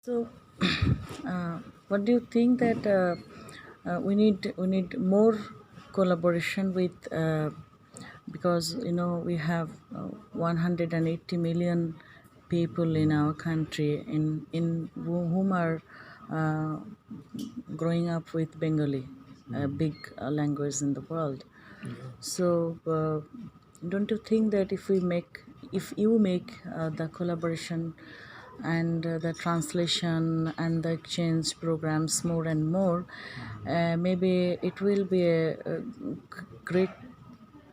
So, what do you think that we need more collaboration with because we have 180 million people in our country whom are uh, growing up with Bengali, a big language in the world. Yeah, So, don't you think that if you make the collaboration and the translation and the exchange programs more and more, maybe it will be a great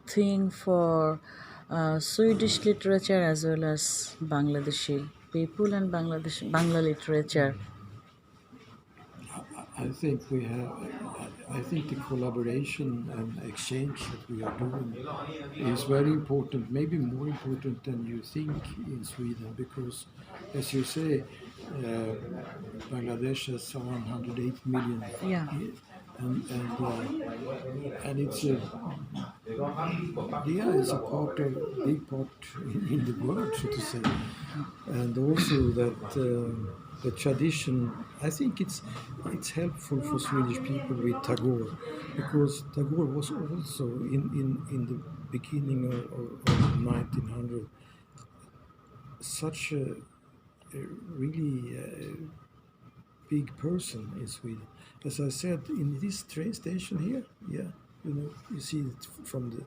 thing for Swedish literature as well as Bangladeshi people and Bangla literature. I think we have. I think the collaboration and exchange that we are doing is very important. Maybe more important than you think in Sweden, because, as you say, Bangladesh has 108 million, Yeah. and it's a yeah, it's a part of big part in the world, so to say, and also that the tradition. I think it's helpful for Swedish people with Tagore, because Tagore was also in the beginning of 1900 such a really big person in Sweden. As I said, in this train station here, yeah, you see it from the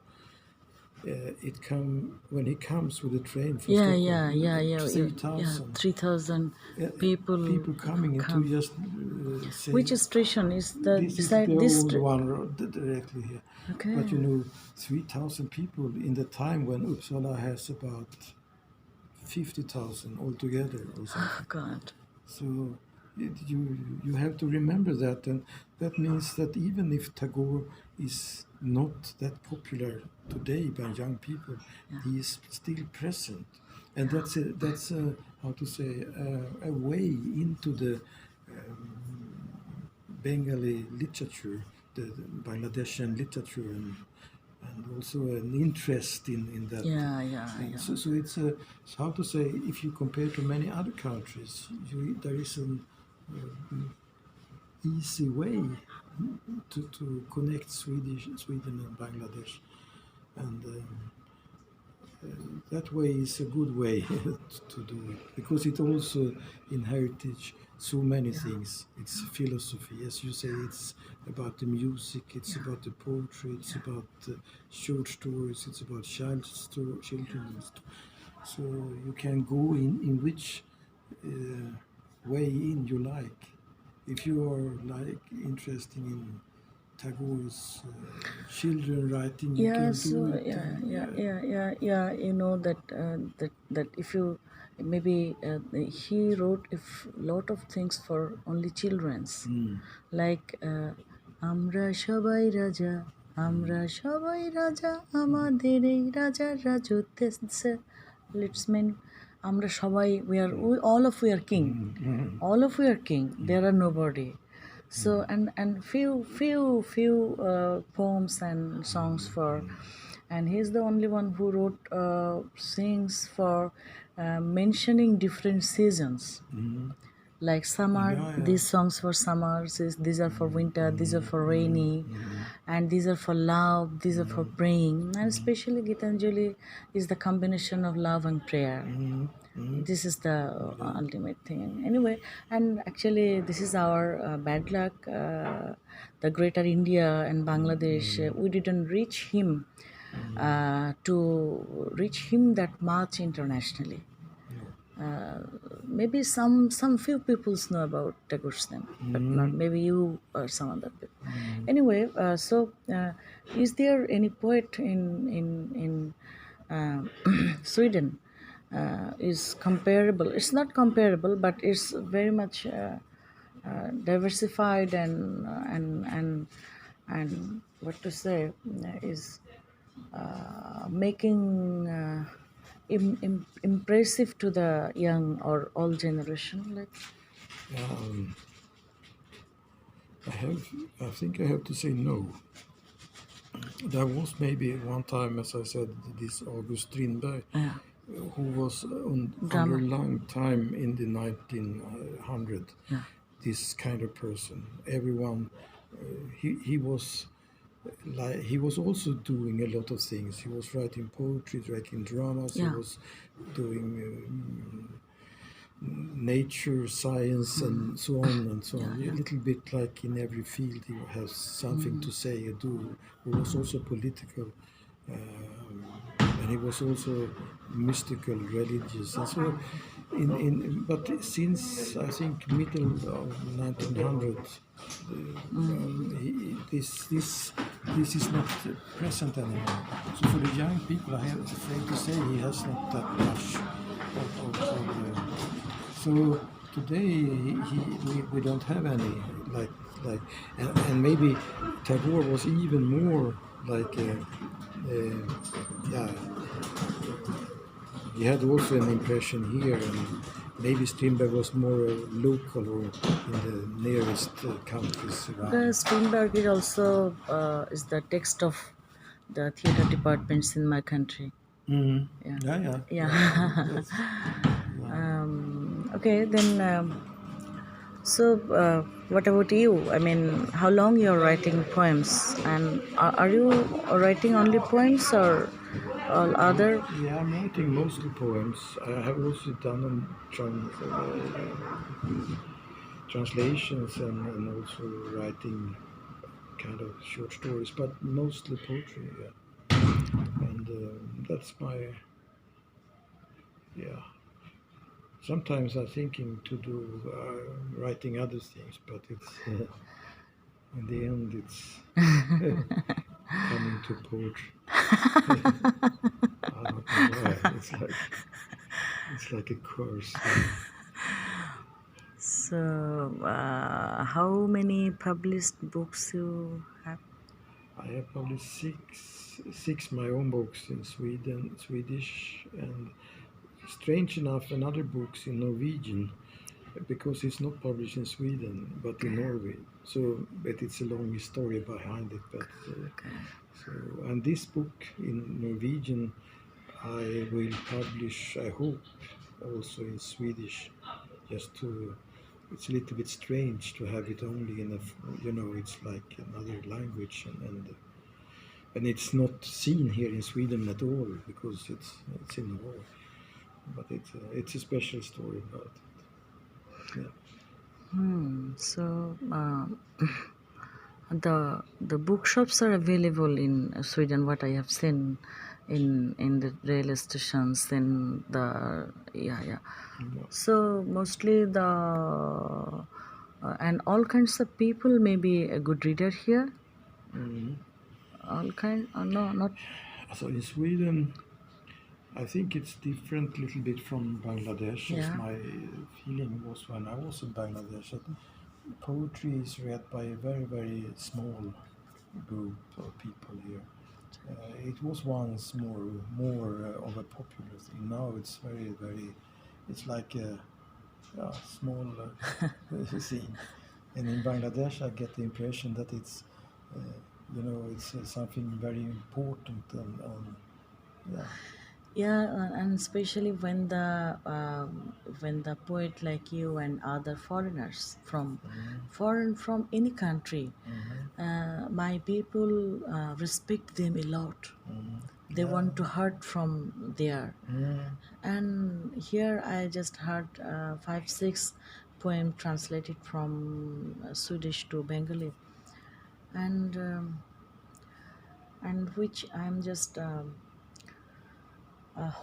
it come when he comes with the train from Yeah, Stockholm, yeah, yeah, yeah, yeah, three yeah. thousand 3,000 people people coming into come. just say, Which station is the this is the beside this? old one directly here. But Okay. 3,000 people in the time when Uppsala has about 50,000 altogether or Oh something. God. So you have to remember that, and that means that even if Tagore is not that popular today by young people, Yeah. he is still present, and that's a how to say a way into the Bengali literature, the Bangladeshi literature, and also an interest in that Yeah, yeah, thing. yeah. So it's how to say, if you compare to many other countries, there is an easy way to connect Sweden and Bangladesh, and that way is a good way to do it, because it also in heritage so many Yeah. things. It's philosophy, as you say. It's about the music. It's Yeah. about the poetry. It's Yeah. about short stories. It's about children's. So you can go in which way in you like. If you are like interested in Tagore's children writing, you Yeah, can do so it. yeah, And yeah, yeah. yeah, yeah, yeah. You know that if you maybe he wrote if lot of things for only childrens, Mm, like আমরা সবাই রাজা, আমরা mm, সবাই রাজা, আমাদের এই রাজার রাজত্বে let's mean আমরা সবাই all of we are king, mm, mm, all of we are king, there are nobody. So mm, and few poems and songs for, and he's the only one who wrote sings for mentioning different seasons, mm. like summer, Yeah, yeah. these songs for summers, these are for Mm, winter, these are mm, for mm, rainy, mm, and these are for love, these are for mm, praying, and mm, especially Gitanjali is the combination of love and prayer. mm, mm. This is the Yeah. ultimate thing anyway. And actually this is our bad luck, the greater India and Bangladesh, Mm, we didn't mm. to reach him that much internationally. No. Maybe some few people know about Tagore's name, but not Mm, maybe you or some other people. mm. Anyway, is there any poet in Sweden is comparable? It's not comparable, but it's very much diversified and what to say is making impressive to the young or all generation, like. Um, I have. I think I have to say no. There was maybe one time, as I said, this August Strindberg. Yeah, who was under a Drama. long time in the 1900. Yeah. This kind of person, everyone, he was like he was also doing a lot of things. He was writing poetry, writing dramas. He Yeah. was doing nature, science, and so on and so Yeah. on. A Yeah. little bit like in every field, he has something to say or do. He was also political, and he was also mystical, religious, and so. But since I think middle of 1900s, this is not present anymore. So for the young people, I have afraid to say he has not that much so today we don't have any like and maybe Tagore was even more like yeah, he had also an impression here, and maybe Strindberg was more local or in the nearest countries The around. Strindberg is also is the text of the theater departments in my country. Mm. Yeah. Yeah, yeah, yeah. Yeah. That's yeah. Okay, then. So, what about you? I mean, how long you're writing poems, and are you writing only poems or all other? Yeah, I'm writing mostly poems. I have also done translations and also writing kind of short stories, but mostly poetry. Yeah. And that's my yeah. Sometimes I'm thinking to do writing other things, but it's in the end it's coming to poetry. I don't know why. It's like a curse. So, how many published books you have? I have published six my own books in Swedish, and strange enough, another books in Norwegian because it's not published in Sweden but in Norway. So, but it's a long story behind it. But so, and this book in Norwegian, I will publish. I hope also in Swedish, just to. It's a little bit strange to have it only in a, it's like another language, and it's not seen here in Sweden at all because it's in Norway. But it's a special story about it. Yeah. So, the bookshops are available in Sweden. What I have seen in the railway stations, in the yeah. Yeah. So mostly the and all kinds of people may be a good reader here. Mhm. All kind, no, not So in Sweden, I think it's different a little bit from Bangladesh, as yeah. my feeling was when I was in Bangladesh. That poetry is read by a very, very small group of people here. It was once more of a popular thing. Now it's very, very, it's like a small scene. And in Bangladesh, I get the impression that it's something very important and yeah. Yeah, and especially when the poet like you and other foreigners from foreign from any country, my people respect them a lot. They Yeah. want to heard from there, Mm. and here I just heard 5 6 poem translated from Swedish to Bengali, and which I'm just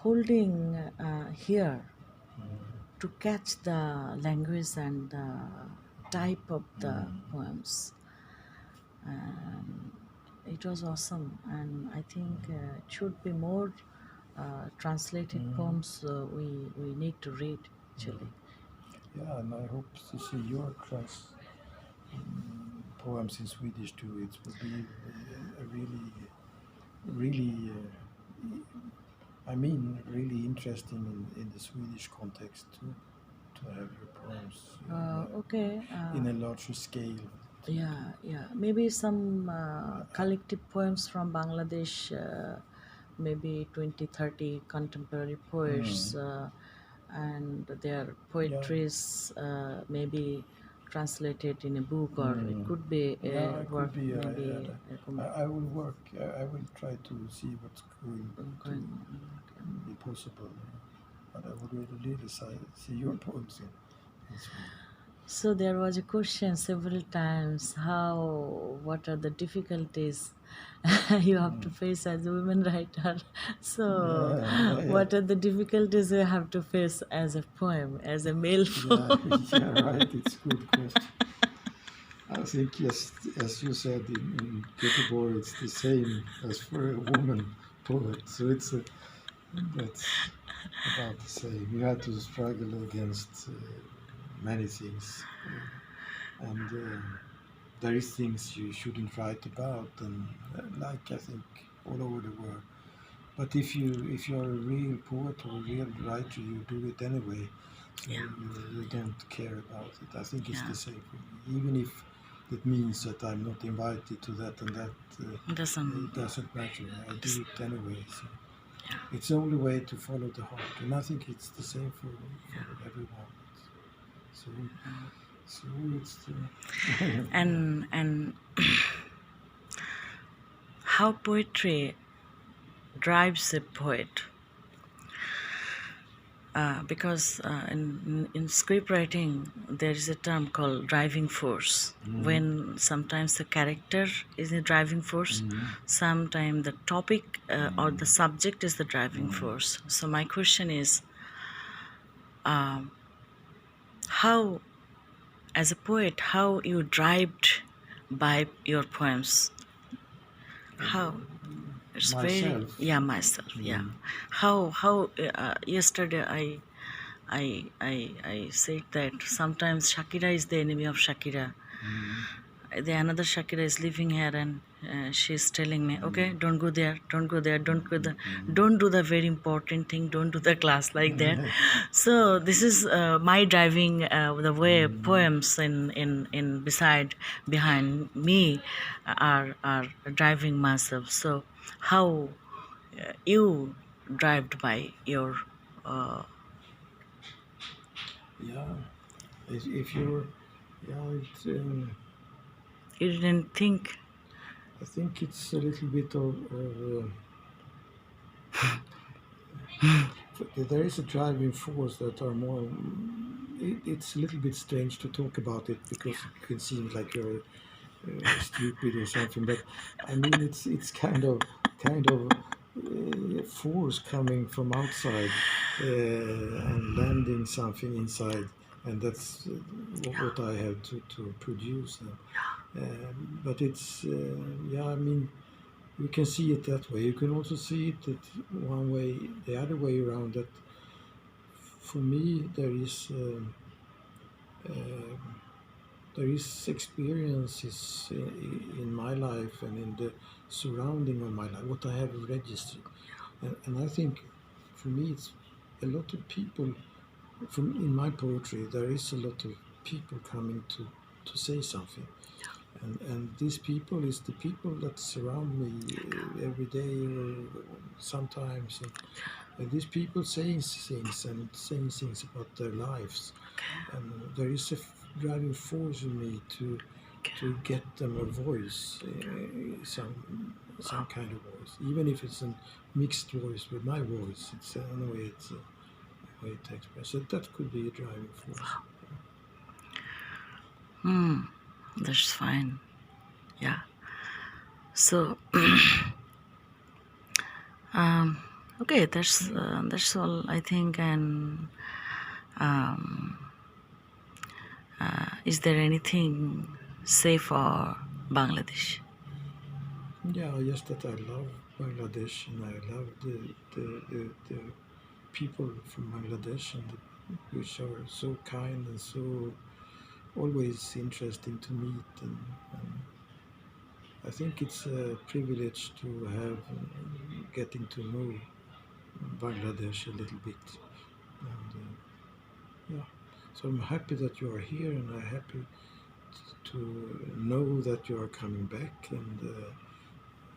holding here to catch the language and the type of the poems. It was awesome, and I think it should be more translated poems we need to read actually. Yeah, and I hope to see your trans poems in Swedish too. It would be a really, really, I mean, really interesting in the Swedish context to have your poems Okay, in a larger scale. yeah, maybe some collective poems from Bangladesh maybe 20, 30 contemporary poets, and their Yeah. poetries maybe translated in a book, or it could be Yeah, a it could work, be. maybe I will work. I will try to see what's going to going on. Okay. be possible. But I would really see your poems in Sweden. So there was a question several times, how, what are the difficulties you have to face as a women writer? So Yeah, yeah, yeah. what are the difficulties you have to face as a poem, as a male Yeah, poem? yeah, right. It's a good question. I think, yes, as you said in Göteborg, it's the same as for a woman poet. So that's about the same. You have to struggle against many things, and there is things you shouldn't write about, and like I think all over the world. But if you're a real poet or a real writer, you do it anyway. So Yeah, you don't care about it. I think it's yeah, the same for me. Even if it means that I'm not invited to that and that, doesn't, it doesn't matter. I it's, do it anyway. So yeah, it's the only way to follow the heart, and I think it's the same for yeah. everyone. So so it's the And how poetry drives a poet, because in script writing there is a term called driving force, when sometimes the character is the driving force, sometimes the topic or the subject is the driving force. So my question is, how, as a poet, how you drived by your poems? How? It's very, myself. yeah, myself, yeah. How yesterday I said that sometimes Shakira is the enemy of Shakira. The another Shakira is living here, and she's telling me, okay, don't go there, don't go there, don't go there, don't do the very important thing, don't do the class like that. So this is my driving, the way poems in beside behind me are driving myself. So how you drived by your, uh, Yeah, if you're, yeah, you didn't think, I think it's a little bit of there is a driving force that are more. It's a little bit strange to talk about it because it can seem like you're stupid or something. But I mean, it's kind of force coming from outside and landing something inside, and that's what I have to produce. But it's yeah, I mean, you can see it that way. You can also see it that one way, the other way around. That for me, there is experiences in my life and in the surrounding of my life, what I have registered, and I think for me, it's a lot of people. From in my poetry, there is a lot of people coming to say something. And these people is the people that surround me every day or sometimes. And these people saying things about their lives. And there is a driving force in me to get them a voice, some kind of voice, even if it's a mixed voice with my voice. It's anyway, it's a way to express it. That could be a driving force. that's fine, yeah. So okay, that's all I think. And is there anything say for Bangladesh? Yeah, just that I love Bangladesh and I love the people from Bangladesh and which are so kind and so always interesting to meet. And I think it's a privilege to have getting to know Bangladesh a little bit. And yeah, so I'm happy that you are here and I'm happy to know that you are coming back. And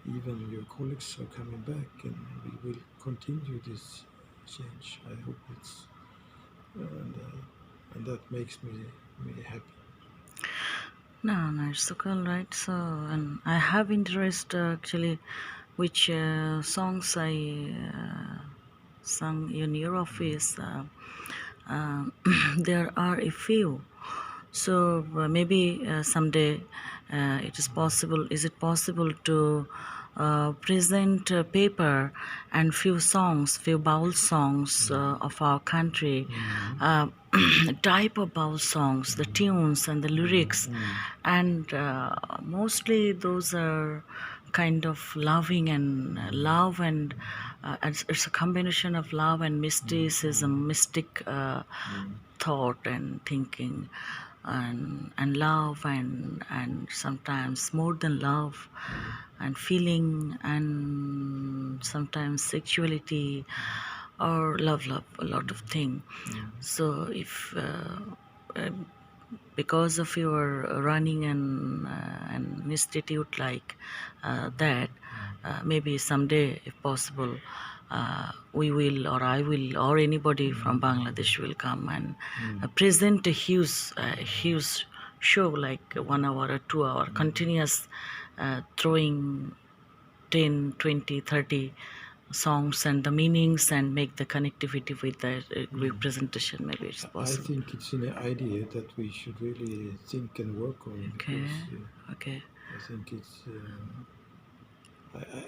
even your colleagues are coming back, and we will continue this change. I hope it's and that makes me happy. No, no, it's so cool, right? So, and I have interest actually, which songs I sung in your office. There are a few. So maybe someday it is possible. Is it possible to present paper and few songs, few bowl songs of our country, type of bowl songs, the tunes and the lyrics, and mostly those are kind of loving and love and it's a combination of love and mysticism, mystic thought and thinking and love and sometimes more than love and feeling and sometimes sexuality or love a lot of thing. So if because of your running and institute like that, maybe someday if possible we will or I will or anybody from Bangladesh will come and present a huge show like 1 hour or 2 hour continuous throwing 10, 20, 30 songs and the meanings and make the connectivity with the representation. Maybe it's I possible. think it's an idea that we should really think and work on, Okay, because okay. I think it's.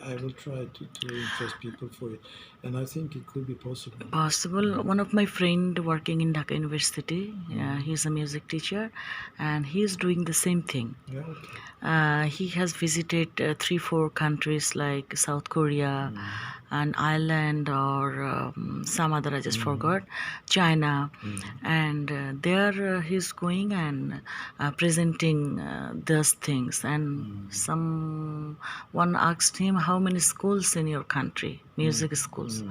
I will try to interest people for it, and I think it could be possible. Possible. One of my friend working in Dhaka University, he's a music teacher, and he's doing the same thing. Yeah, okay. He has visited 3, 4 countries like South Korea, and Ireland, or some other I just forgot, China, and there he's going and presenting those things. And someone asked him, "How many schools in your country, music schools?"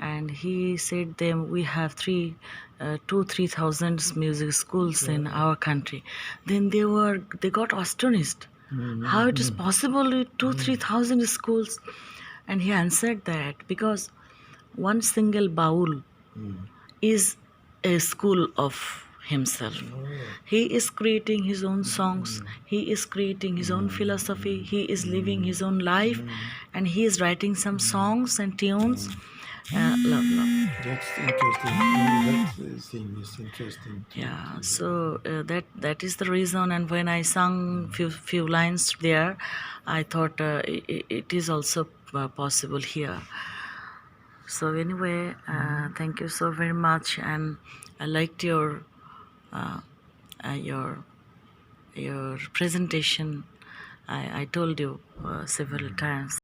And he said them, "We have 3,000 music schools in our country." Then they got astonished. How it is possible with 2, 3,000 schools? And he answered that because one single bowl is a school of himself. He is creating his own songs, he is creating his own philosophy, he is living his own life, and he is writing some songs and tunes. Love. That's interesting. No, that thing is interesting. Yeah, so that is the reason. And when I sung few lines there, I thought it is also possible here. So anyway, thank you so very much, and I liked uh, your presentation. I told you several times.